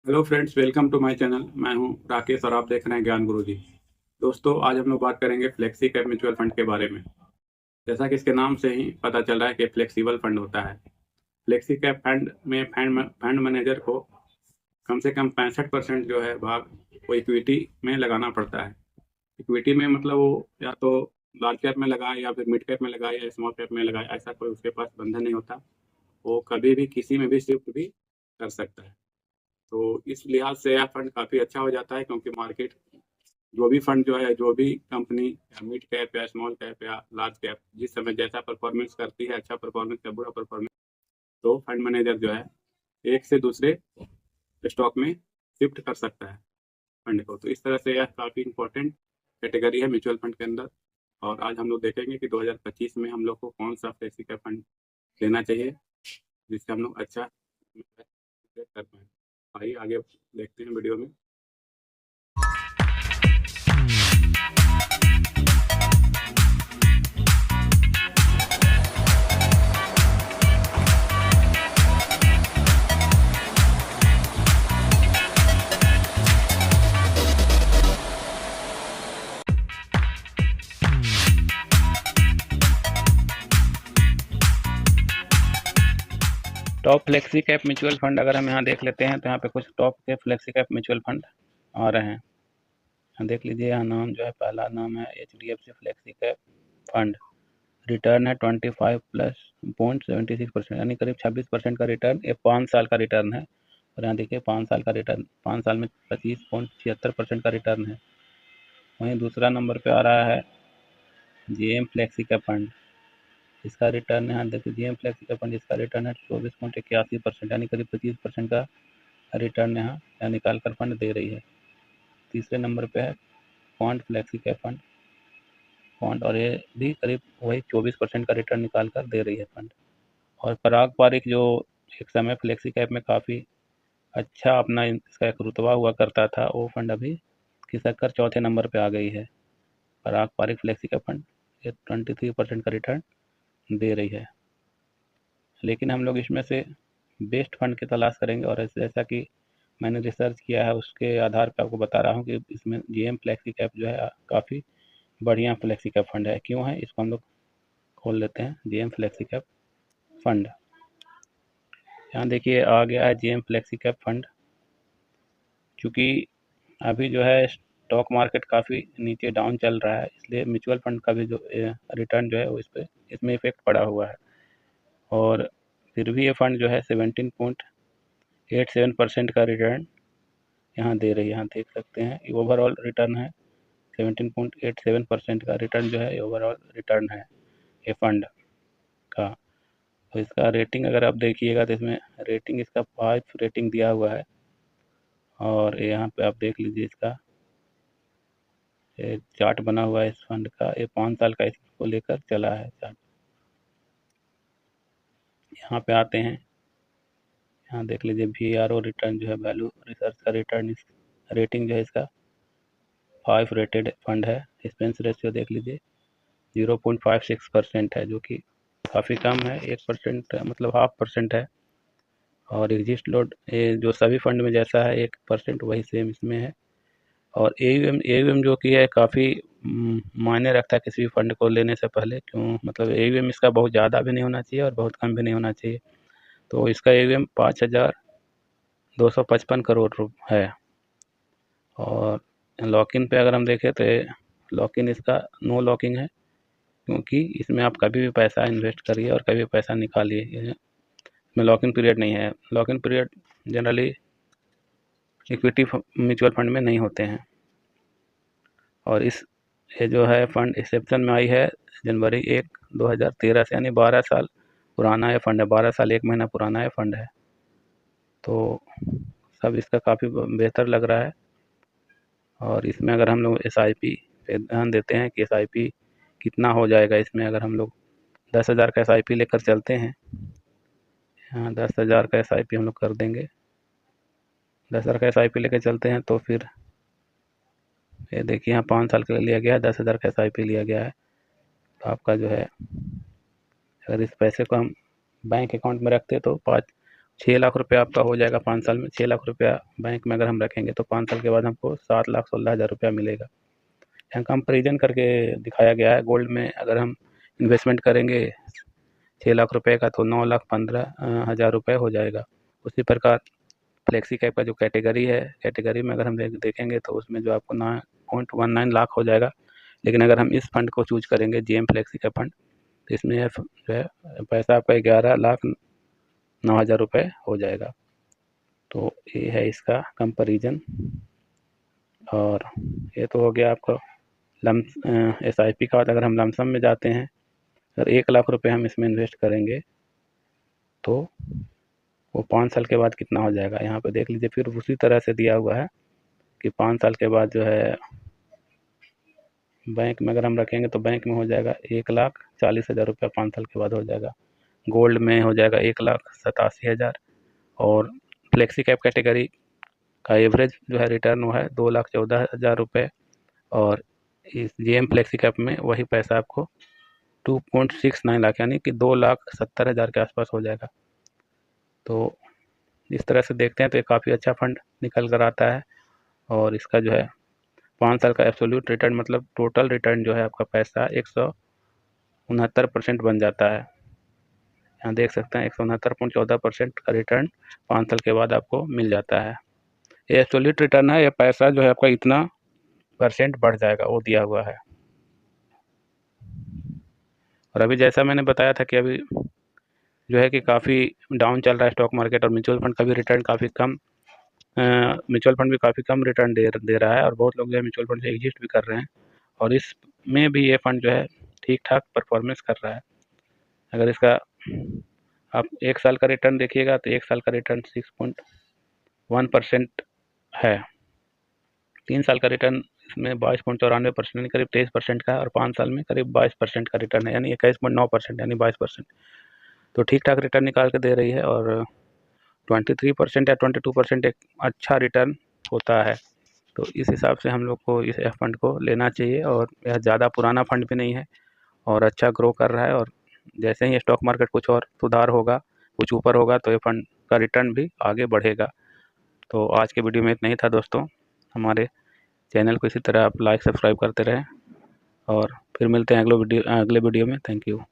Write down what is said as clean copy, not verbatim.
Hello friends, welcome to my channel. मैं हूं राकेश और आप देख रहे हैं ज्ञान गुरुजी। दोस्तों, आज हम लोग बात करेंगे फ्लेक्सी कैप म्यूचुअल फंड के बारे में। जैसा कि इसके नाम से ही पता चल रहा है कि फ्लेक्सिबल फंड होता है। फ्लेक्सी कैप फंड में फंड मैनेजर को कम से कम 65% जो है भाग वो इक्विटी में लगाना पड़ता है। इक्विटी में मतलब वो या तो लार्ज कैप में लगाए या फिर मिड कैप में लगाए या स्मॉल कैप में लगाए, ऐसा कोई उसके पास बंधन नहीं होता। वो कभी भी किसी में भी शिफ्ट भी कर सकता है। तो इस लिहाज से यह फंड काफ़ी अच्छा हो जाता है, क्योंकि मार्केट जो भी फंड जो है, जो भी कंपनी या मिड कैप या स्मॉल कैप या लार्ज कैप जिस समय जैसा परफॉर्मेंस करती है, अच्छा परफॉर्मेंस या बुरा परफॉर्मेंस, तो फंड मैनेजर जो है एक से दूसरे स्टॉक में शिफ्ट कर सकता है फंड को। तो इस तरह से यह काफ़ी इंपॉर्टेंट कैटेगरी है म्यूचुअल फंड के अंदर। और आज हम लोग देखेंगे कि 2025 में हम लोग को कौन सा फ्लेक्सी कैप फंड लेना चाहिए जिससे हम लोग अच्छा कर पाएँ। आइए आगे देखते हैं वीडियो में। Top flexi cap mutual fund अगर हम यहाँ देख लेते हैं तो यहाँ पे कुछ टॉप के फ्लेक्सी कैप म्यूचुअल फंड आ रहे हैं। यहाँ देख लीजिए, यहाँ नाम जो है, पहला नाम है HDFC flexi cap fund. Return है 25+0.76%, यानी करीब 26% का रिटर्न। ये 5 साल का रिटर्न है। और यहाँ देखिए 5 साल का रिटर्न, 5 साल में 25.76% का रिटर्न है। वहीं दूसरा नंबर पर आ रहा है JM फ्लेक्सी कैप फंड। इसका रिटर्न यहाँ देखिए, JM फ्लेक्सी कैप फंड, इसका रिटर्न है 24.81%, यानी करीब 25% का रिटर्न यहाँ निकाल कर फंड दे रही है। तीसरे नंबर पे है quant flexi cap fund, quant, और ये भी करीब वही 24% का रिटर्न निकाल कर दे रही है फंड। और पराग पारिक, जो एक समय फ्लेक्सी कैप में काफ़ी अच्छा अपना इसका एक रुतबा हुआ करता था, वो फंड अभी खिसक कर चौथे नंबर पे आ गई है। पराग पारिक फ्लेक्सी कैप फंड ये 23% का रिटर्न दे रही है। लेकिन हम लोग इसमें से बेस्ट फंड की तलाश करेंगे, और जैसा कि मैंने रिसर्च किया है उसके आधार पर आपको बता रहा हूँ कि इसमें JM फ्लेक्सी कैप जो है काफ़ी बढ़िया फ्लेक्सी कैप फंड है। क्यों है, इसको हम लोग खोल लेते हैं। JM फ्लेक्सी कैप फंड, यहाँ देखिए आ गया है JM फ्लेक्सी कैप फंड। चूँकि अभी जो है स्टॉक मार्केट काफ़ी नीचे डाउन चल रहा है, इसलिए म्यूचुअल फंड का भी जो रिटर्न जो है वो इसमें इफेक्ट पड़ा हुआ है। और फिर भी ये फंड जो है 17.87% का रिटर्न यहाँ दे रही है। यहाँ देख सकते हैं, ये ओवरऑल रिटर्न है 17.87% का रिटर्न जो है, ये ओवरऑल रिटर्न है ये फंड का। तो इसका रेटिंग अगर आप देखिएगा तो इसमें रेटिंग इसका 5 रेटिंग दिया हुआ है। और यहाँ पे आप देख लीजिए, इसका ये चार्ट बना हुआ है इस फंड का। ये 5 साल का इसको लेकर चला है चार्ट। यहाँ पे आते हैं, यहाँ देख लीजिए VRO रिटर्न जो है, वैल्यू रिसर्च का रिटर्न, इस रेटिंग जो है इसका 5 रेटेड फंड है। एक्सपेंस रेशियो देख लीजिए 0.56% है, जो कि काफ़ी कम है। 1% मतलब 0.5% है। और एग्जिस्ट लोड ये जो सभी फंड में जैसा है 1% वही सेम इसमें है। और AUM जो कि है काफ़ी मायने रखता है किसी भी फंड को लेने से पहले। क्यों, मतलब AUM इसका बहुत ज़्यादा भी नहीं होना चाहिए और बहुत कम भी नहीं होना चाहिए। तो इसका AUM 5,255 करोड़ है। और लॉक इन पे अगर हम देखें तो लॉक इन इसका नो लॉकिंग है, क्योंकि इसमें आप कभी भी पैसा इन्वेस्ट करिए और कभी भी पैसा निकालिए, इसमें लॉक इन पीरियड नहीं है। Lock in period generally equity mutual fund में नहीं होते हैं। और ये जो है फंड एक्सेप्शन में आई है जनवरी 1, 2013 से, यानी 12 साल पुराना ये फंड है। 12 साल 1 महीना पुराना ये फंड है। तो सब इसका काफ़ी बेहतर लग रहा है। और इसमें अगर हम लोग SIP पे ध्यान देते हैं कि SIP कितना हो जाएगा इसमें, अगर हम लोग 10,000 का SIP लेकर चलते हैं, यहाँ 10,000 का SIP हम लोग कर देंगे। 10,000 का SIP लेकर चलते हैं तो फिर ये देखिए, यहाँ 5 साल के लिए लिया गया है, 10,000 का SIP लिया गया है। तो आपका जो है, अगर इस पैसे को हम बैंक अकाउंट में रखते तो 6 लाख रुपया आपका हो जाएगा 5 साल में। 6 लाख रुपया बैंक में अगर हम रखेंगे तो 5 साल के बाद हमको 7,16,000 रुपया मिलेगा। यहाँ कंपेरिजन करके दिखाया गया है। गोल्ड में अगर हम इन्वेस्टमेंट करेंगे 6 लाख रुपए का तो 9,15,000 रुपये हो जाएगा। उसी प्रकार फ्लेक्सी कैप का जो कैटेगरी है, कैटेगरी में अगर हम देखेंगे तो उसमें जो आपको 9.19 लाख हो जाएगा। लेकिन अगर हम इस फंड को चूज करेंगे GM फ्लेक्सी का फंड, तो इसमें जो है पैसा आपका 11,09,000 रुपये हो जाएगा। तो ये है इसका कंपैरिजन। और ये तो हो गया आपका SIP का। अगर हम लमसम में जाते हैं, अगर 1 लाख रुपये हम इसमें इन्वेस्ट करेंगे तो वो 5 साल के बाद कितना हो जाएगा, यहाँ पे देख लीजिए। फिर उसी तरह से दिया हुआ है कि 5 साल के बाद जो है बैंक में अगर हम रखेंगे तो बैंक में हो जाएगा 1,40,000 रुपया 5 साल के बाद हो जाएगा। गोल्ड में हो जाएगा 1,87,000। और फ्लेक्सी कैप कैटेगरी का एवरेज जो है रिटर्न वो है 2,14,000 रुपये। और इस GM फ्लेक्सी कैप में वही पैसा आपको 2.69 लाख यानी कि 2,70,000 के आसपास हो जाएगा। तो इस तरह से देखते हैं तो ये काफ़ी अच्छा फंड निकल कर आता है। और इसका जो है 5 साल का एब्सोल्यूट रिटर्न मतलब टोटल रिटर्न जो है आपका पैसा 169% बन जाता है। यहाँ देख सकते हैं 169.14% का रिटर्न 5 साल के बाद आपको मिल जाता है। ये एब्सोल्यूट रिटर्न है, ये पैसा जो है आपका इतना % बढ़ जाएगा वो दिया हुआ है। और अभी जैसा मैंने बताया था कि अभी जो है कि काफ़ी डाउन चल रहा है स्टॉक मार्केट, और म्यूचुअल फंड का भी रिटर्न काफ़ी कम, म्यूचुअल फंड भी काफ़ी कम रिटर्न दे रहा है। और बहुत लोग जो है म्यूचुअल फंड से एग्जिट भी कर रहे हैं। और इसमें भी ये फंड जो है ठीक ठाक परफॉर्मेंस कर रहा है। अगर इसका आप 1 साल का रिटर्न देखिएगा तो 1 साल का रिटर्न 6.1% है। 3 साल का रिटर्न इसमें 22.94% यानी करीब 23% का है। और 5 साल में करीब 22% का रिटर्न है, यानी 21.9% यानी 22%। तो ठीक ठाक रिटर्न निकाल के दे रही है। और 23% या 22% एक अच्छा रिटर्न होता है। तो इस हिसाब से हम लोग को इस फंड को लेना चाहिए। और यह ज़्यादा पुराना फंड भी नहीं है और अच्छा ग्रो कर रहा है। और जैसे ही स्टॉक मार्केट कुछ और सुधार होगा, कुछ ऊपर होगा, तो ये फंड का रिटर्न भी आगे बढ़ेगा। तो आज के वीडियो में इतना ही था दोस्तों। हमारे चैनल को इसी तरह आप लाइक सब्सक्राइब करते रहें और फिर मिलते हैं अगले वीडियो में। Thank you.